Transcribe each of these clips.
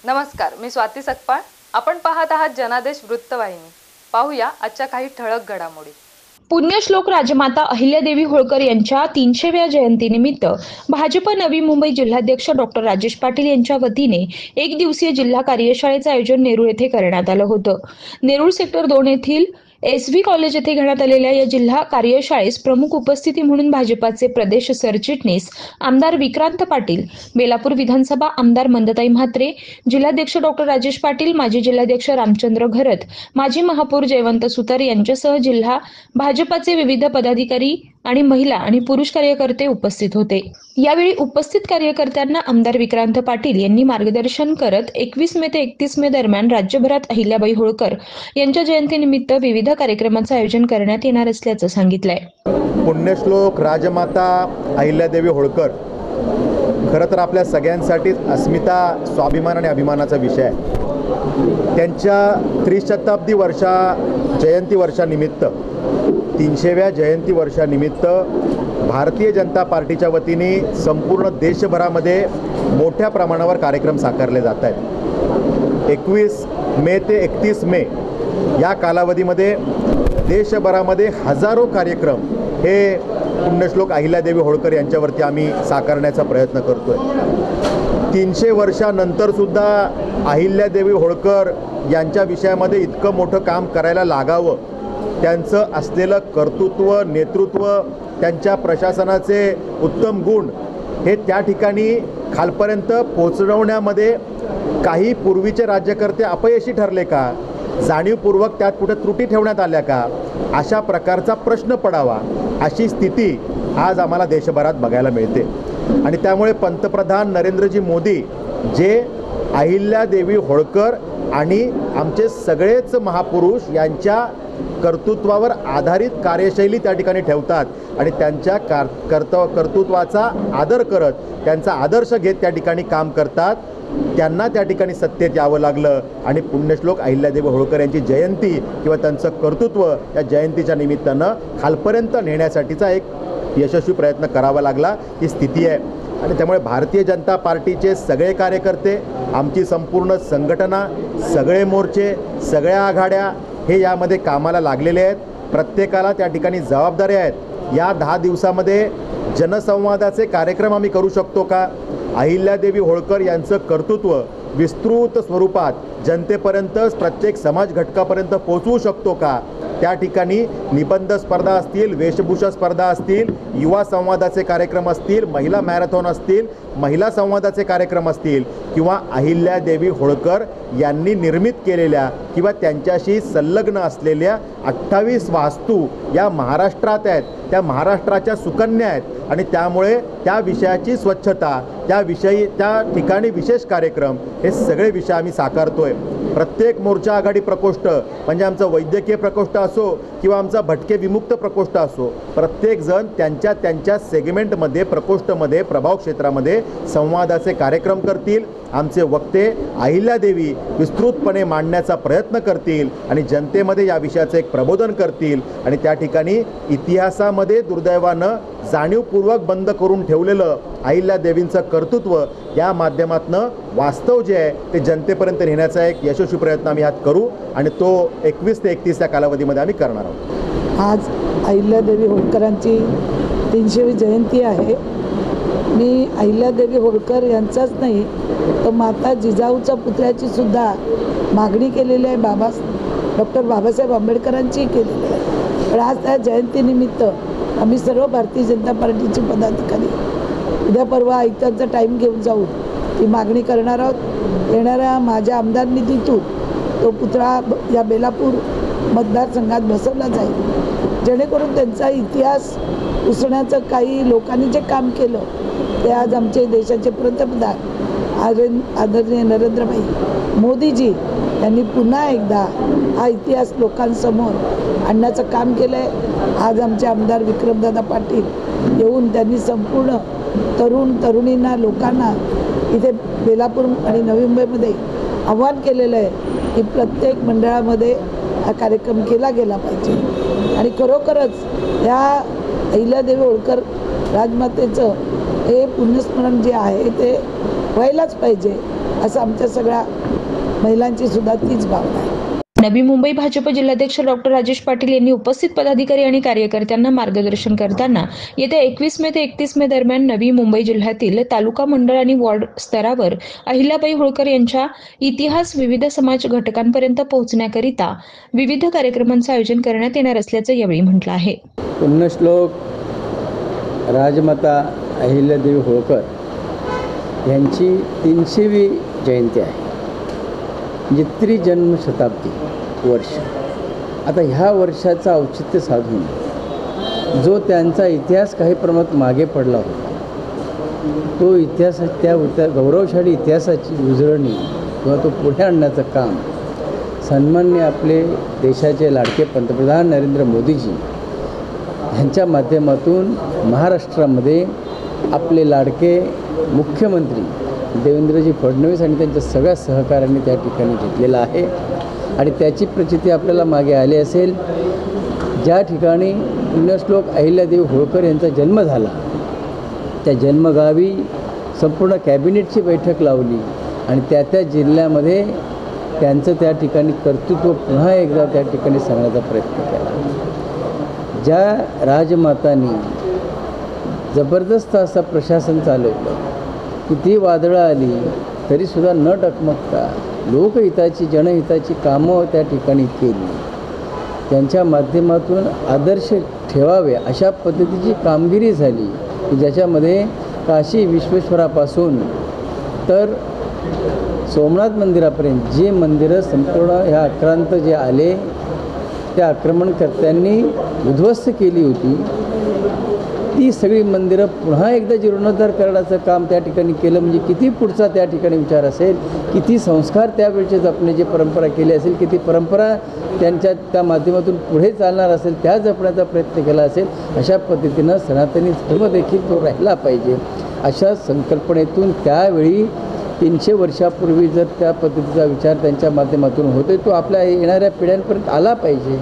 नमस्कार, मी स्वाती सकपाळ. आपण पाहत आहात जनादेश वृत्तवाहिनी. पाहूया आजच्या काही ठळक घडामोडी. पुण्यश्लोक राजमाता अहिल्यादेवी होळकर यांच्या 300व्या जयंतीनिमित्त भाजप नवी मुंबई जिल्हाध्यक्ष डॉक्टर राजेश पाटील यांच्या वतीने एक दिवसीय जिल्हा कार्यशाळेचे आयोजन नेरूळ येथे करण्यात आलं होतं. नेरूळ सेक्टर 2 येथील SV कॉलेज येथे घेण्यात आलेल्या या जिल्हा कार्यशाळेस प्रमुख उपस्थिती म्हणून भाजपाचे प्रदेश सरचिटणीस आमदार विक्रांत पाटील, बेलापूर विधानसभा आमदार मंदताई म्हात्रे, जिल्हाध्यक्ष डॉक्टर राजेश पाटील, माजी जिल्हाध्यक्ष रामचंद्र घरत, माजी महापौर जयवंत सुतार यांच्यासह जिल्हा भाजपाचे विविध पदाधिकारी आणि महिला आणि पुरुष कार्यकर्ते उपस्थित होते. यावेळी उपस्थित कार्यकर्त्यांना आमदार विक्रांत पाटील यांनी मार्गदर्शन करत 21 मे ते 31 मे दरम्यान राज्यभरात अहिल्याबाई होळकर यांच्या जयंतीनिमित्त विविध कार्यक्रमांचे आयोजन करण्यात येणार असल्याचं सांगितलंय. पुण्यश्लोक राजमाता अहिल्यादेवी होळकर खरं तर आपल्या सगळ्यांसाठीच अस्मिता, स्वाभिमान आणि अभिमानाचा विषय आहे. त्यांच्या त्रिशताब्दी जयंती वर्षानिमित्त 300व्या जयंती वर्षानिमित्त भारतीय जनता पार्टीच्या वतीने संपूर्ण देशभरामध्ये मोठ्या प्रमाणावर कार्यक्रम साकारले जात आहेत. 21 मे ते 31 मे या कालावधीमध्ये देशभरामध्ये हजारो कार्यक्रम हे पुण्यश्लोक अहिल्यादेवी होळकर यांच्यावरती आम्ही साकारण्याचा प्रयत्न करतोय. 300 वर्षानंतर सुद्धा अहिल्यादेवी होळकर यांच्या विषयामध्ये इतकं मोठं काम करायला लागावं, त्यांचं असलेलं कर्तृत्व, नेतृत्व, त्यांच्या प्रशासनाचे उत्तम गुण हे त्या ठिकाणी खालपर्यंत पोहोचवण्यामध्ये काही पूर्वीचे राज्यकर्ते अपयशी ठरले का, जाणीवपूर्वक त्यात कुठे त्रुटी ठेवण्यात आल्या का, अशा प्रकारचा प्रश्न पडावा अशी स्थिती आज आम्हाला देशभरात बघायला मिळते. आणि त्यामुळे पंतप्रधान नरेंद्रजी मोदी जे अहिल्यादेवी होळकर आणि आमचे सगळेच महापुरुष यांच्या कर्तृत्वावर आधारित कार्यशैली त्या ठिकाणी ठेवतात आणि त्यांच्या कर्तृत्वाचा आदर करत, त्यांचा आदर्श घेत त्या ठिकाणी काम करतात. त्यांना त्या ठिकाणी सत्तेत यावं लागलं आणि पुण्यश्लोक अहिल्यादेवी होळकर यांची जयंती किंवा त्यांचं कर्तृत्व या जयंतीच्या निमित्तानं खालपर्यंत नेण्यासाठीचा एक यशस्वी प्रयत्न करावा लागला ही स्थिती आहे. आणि त्यामुळे भारतीय जनता पार्टीचे सगळे कार्यकर्ते, आमची संपूर्ण संघटना, सगळे मोर्चे, सगळ्या आघाड्या हे यामध्ये कामाला लागलेले आहेत. प्रत्येकाला त्या ठिकाणी जबाबदाऱ्या आहेत. या 10 दिवसामध्ये जनसंवादाचे कार्यक्रम आम्ही करू शकतो का, अहिल्यादेवी होळकर यांचं कर्तृत्व विस्तृत स्वरूपात जनतेपर्यंत, प्रत्येक समाज घटकापर्यंत पोहोचवू शकतो का, त्या ठिकाणी निबंध स्पर्धा असतील, वेशभूषा स्पर्धा असतील, युवा संवादाचे कार्यक्रम असतील, महिला मॅरेथॉन असतील, महिला संवादाचे कार्यक्रम असतील किंवा अहिल्यादेवी होळकर यांनी निर्मित केलेल्या किंवा त्यांच्याशी संलग्न असलेल्या 28 वास्तू या महाराष्ट्रात आहेत, त्या महाराष्ट्राच्या सुकन्या आहेत आणि त्यामुळे त्या विषयाची स्वच्छता, त्या ठिकाणी विशेष कार्यक्रम हे सगळे विषय आम्ही साकारतोय. प्रत्येक मोर्चा आघाडी प्रकोष्ठ म्हणजे आमचं वैद्यकीय प्रकोष्ठ असो किंवा आमचा भटके विमुक्त प्रकोष्ठ असो, प्रत्येकजण त्यांच्या सेगमेंटमध्ये, प्रकोष्ठमध्ये, प्रभाव क्षेत्रामध्ये संवादाचे कार्यक्रम करतील. आमचे वक्ते अहिल्यादेवी विस्तृतपणे मांडण्याचा प्रयत्न करतील आणि जनतेमध्ये या विषयाचं एक प्रबोधन करतील आणि त्या ठिकाणी इतिहासामध्ये दुर्दैवानं जाणीवपूर्वक बंद करून ठेवलेलं अहिल्यादेवींचं कर्तृत्व या माध्यमातनं वास्तव जे आहे ते जनतेपर्यंत नेण्याचा एक यशस्वी प्रयत्न आम्ही हात करू आणि तो 21 ते 31 या कालावधीमध्ये आम्ही करणार आहोत. आज अहिल्यादेवी होळकरांची 300वी जयंती आहे. मी अहिल्यादेवी होळकर यांचाच नाही तर माता जिजाऊच्या पुतळ्याची सुद्धा मागणी केलेली आहे, डॉक्टर बाबासाहेब आंबेडकरांची केलेली आहे. पण आज त्या जयंतीनिमित्त आम्ही सर्व भारतीय जनता पार्टीचे पदाधिकारी उद्या परवा आयुक्तांचा टाईम घेऊन जाऊन ती मागणी करणार आहोत. येणाऱ्या माझ्या आमदार निधीतून तो पुतळा या बेलापूर मतदारसंघात बसवला जाईल, जेणेकरून त्यांचा इतिहास पुसण्याचं काही लोकांनी जे काम केलं ते आज आमचे देशाचे पंतप्रधान आदरणीय नरेंद्रभाई मोदीजी यांनी पुन्हा एकदा हा इतिहास लोकांसमोर आणण्याचं काम केलं आहे. आज आमचे आमदार विक्रमदादा पाटील येऊन त्यांनी संपूर्ण तरुणींना, लोकांना इथे बेलापूर आणि नवी मुंबईमध्ये आव्हान केलेलं आहे की प्रत्येक मंडळामध्ये हा कार्यक्रम केला गेला पाहिजे आणि खरोखरच या अहिल्यादेवी होळकर राजमातेचं हे पुण्यस्मरण जे आहे ते व्हायलाच पाहिजे. असं आमच्या सगळ्या महिलांची सुद्धा तीच भावना आहे. नवी मुंबई भाजप जिल्हाध्यक्ष डॉक्टर राजेश पाटील यांनी उपस्थित पदाधिकारी आणि कार्यकर्त्यांना मार्गदर्शन करताना येत्या 21 मे ते 31 मे दरम्यान नवी मुंबई जिल्ह्यातील तालुका, मंडळ आणि वॉर्ड स्तरावर अहिल्याबाई होळकर यांच्या इतिहास विविध समाज घटकांपर्यंत पोहोचण्याकरिता विविध कार्यक्रमांचे आयोजन करण्यात येणार असल्याचं यावेळी म्हटलं आहे. पुण्यश्लोक राजमाता अहिल्यादेवी होळकर यांची 300वी जयंती आहे, म्हणजे त्रिजन्मशताब्दी वर्ष. आता ह्या वर्षाचं औचित्य साधून जो त्यांचा इतिहास काही प्रमाणात मागे पडला होता, तो इतिहास त्या गौरवशाली इतिहासाची उजळणी किंवा तो पुढे आणण्याचं काम सन्माननीय आपले देशाचे लाडके पंतप्रधान नरेंद्र मोदीजी यांच्या माध्यमातून महाराष्ट्रामध्ये आपले लाडके मुख्यमंत्री देवेंद्रजी फडणवीस आणि त्यांच्या सगळ्या सहकाऱ्यांनी त्या ठिकाणी घेतलेला आहे. आणि त्याची प्रचिती आपल्याला मागे आली असेल. ज्या ठिकाणी पुण्यश्लोक अहिल्यादेवी होळकर यांचा जन्म झाला, त्या जन्मगावी संपूर्ण कॅबिनेटची बैठक लावली आणि त्या जिल्ह्यामध्ये त्यांचं त्या ठिकाणी कर्तृत्व पुन्हा एकदा त्या ठिकाणी सांगण्याचा प्रयत्न केला. ज्या राजमातांनी जबरदस्त असं प्रशासन चालवलं, किती वादळं आली तरीसुद्धा न डगमगता लोकहिताची जनहिताची कामं त्या ठिकाणी केली. त्यांच्या माध्यमातून आदर्श ठेवावे अशा पद्धतीची कामगिरी झाली की ज्याच्यामध्ये काशी विश्वेश्वरापासून तर सोमनाथ मंदिरापर्यंत जे मंदिरं संपूर्ण ह्या आक्रांत जे आले त्या आक्रमणकर्त्यांनी उद्ध्वस्त केली होती, ती सगळी मंदिरं पुन्हा एकदा जीर्णोद्धार करण्याचं काम त्या ठिकाणी केलं. म्हणजे किती पुढचा त्या ठिकाणी विचार असेल, किती संस्कार त्यावेळचे जपण्याची परंपरा केली असेल, किती परंपरा त्यांच्या त्या माध्यमातून पुढे चालणार असेल त्या जपण्याचा प्रयत्न केला असेल. अशा पद्धतीनं सनातनी धर्म देखील तो राहिला पाहिजे अशा संकल्पनेतून त्यावेळी 300 वर्षापूर्वी जर त्या पद्धतीचा विचार त्यांच्या माध्यमातून होतो, तो आपल्या येणाऱ्या पिढ्यांपर्यंत आला पाहिजे.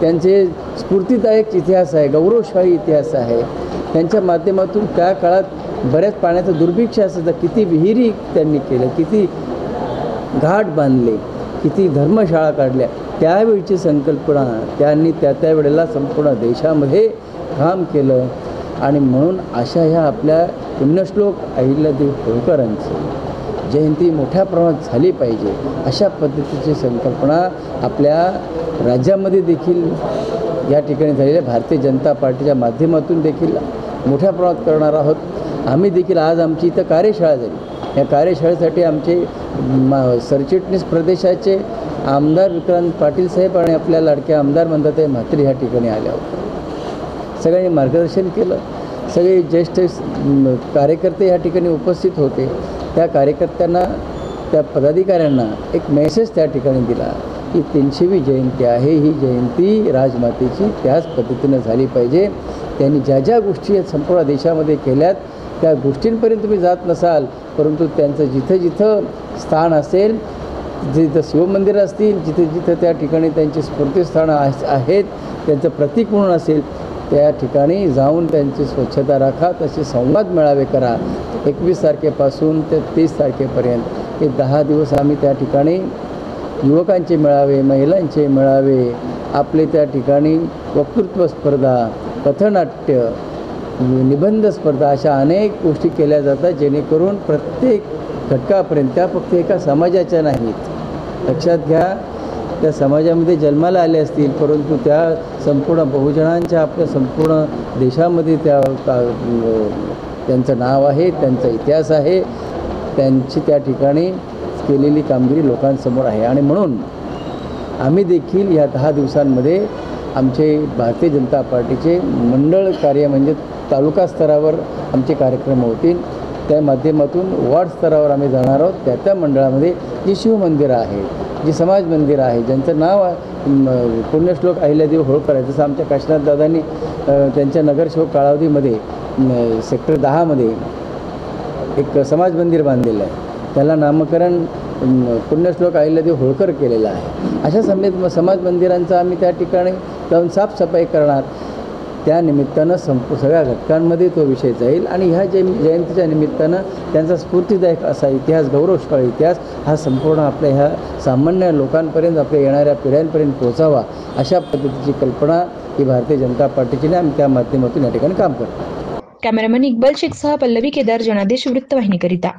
त्यांचे स्फूर्तिदायक इतिहास आहे, गौरवशाली इतिहास आहे. त्यांच्या माध्यमातून त्या काळात बऱ्याच पाण्याचं दुर्भिक्ष असायचं, किती विहिरी त्यांनी केलं, किती घाट बांधले, किती धर्मशाळा काढल्या. त्यावेळीची संकल्पना त्यांनी त्या वेळेला संपूर्ण देशामध्ये काम केलं. आणि म्हणून अशा ह्या आपल्या पुण्यश्लोक अहिल्यादेवी होळकरांची जयंती मोठ्या प्रमाणात झाली पाहिजे अशा पद्धतीची संकल्पना आपल्या राज्यामध्ये देखील या ठिकाणी झालेल्या भारतीय जनता पार्टीच्या माध्यमातून देखील मोठ्या प्रमाणात करणार आहोत. आम्ही देखील आज आमची इथं कार्यशाळा झाली. या कार्यशाळेसाठी आमचे सरचिटणीस प्रदेशाचे आमदार विक्रांत पाटील साहेब आणि आपल्या लाडक्या आमदार मंदाताई म्हात्रे ह्या ठिकाणी आल्या होत्या. सगळ्यांनी मार्गदर्शन केलं. सगळे ज्येष्ठ कार्यकर्ते या ठिकाणी उपस्थित होते. त्या कार्यकर्त्यांना, त्या पदाधिकाऱ्यांना एक मेसेज त्या ठिकाणी दिला की 300वी जयंती आहे, ही जयंती राजमातेची त्याच पद्धतीनं झाली पाहिजे. त्यांनी ज्या ज्या गोष्टी संपूर्ण देशामध्ये केल्यात त्या गोष्टींपर्यंत तुम्ही जात नसाल, परंतु त्यांचं जिथं जिथं स्थान असेल, जिथं शिवमंदिर असतील, जिथे जिथं त्या ठिकाणी त्यांची स्फूर्तिस्थानं आहेत, त्यांचं प्रतीक म्हणून असेल, त्या ठिकाणी जाऊन त्यांची स्वच्छता राखा. तसे संवाद मेळावे करा. 21 तारखेपासून ते 30 तारखेपर्यंत हे 10 दिवस आम्ही त्या ठिकाणी युवकांचे मेळावे, महिलांचे मेळावे, आपले त्या ठिकाणी वक्तृत्व स्पर्धा, पथनाट्य, निबंध स्पर्धा अशा अनेक गोष्टी केल्या जातात, जेणेकरून प्रत्येक घटकापर्यंत, त्या फक्त एका समाजाच्या नाहीत, लक्षात घ्या, त्या समाजामध्ये जन्माला आले असतील, परंतु त्या संपूर्ण बहुजनांच्या आपल्या संपूर्ण देशामध्ये त्यांचं नाव आहे, त्यांचा इतिहास आहे, त्यांची त्या ठिकाणी केलेली कामगिरी लोकांसमोर आहे. आणि म्हणून आम्ही देखील या 10 दिवसांमध्ये आमचे भारतीय जनता पार्टीचे मंडळ कार्य म्हणजे तालुका स्तरावर आमचे कार्यक्रम होतील. त्या माध्यमातून वॉर्ड स्तरावर आम्ही जाणार आहोत. त्या मंडळामध्ये जी शिवमंदिरं आहेत, जी समाज मंदिरं आहे, ज्यांचं नाव पुण्यश्लोक अहिल्यादेवी होळकर आहे, जसं आमच्या काशीनाथ दादांनी त्यांच्या नगरसेवक कालावधीमध्ये सेक्टर 10मध्ये एक समाज मंदिर बांधलेलं आहे, त्याला नामकरण पुण्यश्लोक अहिल्यादेवी होळकर केलेलं आहे. अशा समेत समाज मंदिरांचं आम्ही त्या ठिकाणी जाऊन साफसफाई करणार. त्या निमित्तानं सगळ्या घटकांमध्ये तो विषय जाईल आणि ह्या जयंतीच्या निमित्तानं त्यांचा स्फूर्तिदायक असा इतिहास, गौरवशाळी इतिहास हा संपूर्ण आपल्या ह्या सामान्य लोकांपर्यंत, आपल्या येणाऱ्या पिढ्यांपर्यंत पोहोचावा, अशा पद्धतीची कल्पना ही भारतीय जनता पार्टीची आम्ही त्या माध्यमातून या ठिकाणी काम करतो. कॅमेरामन इक्बाल शेखसह पल्लवी केदार, जनादेश वृत्तवाहिनीकरिता.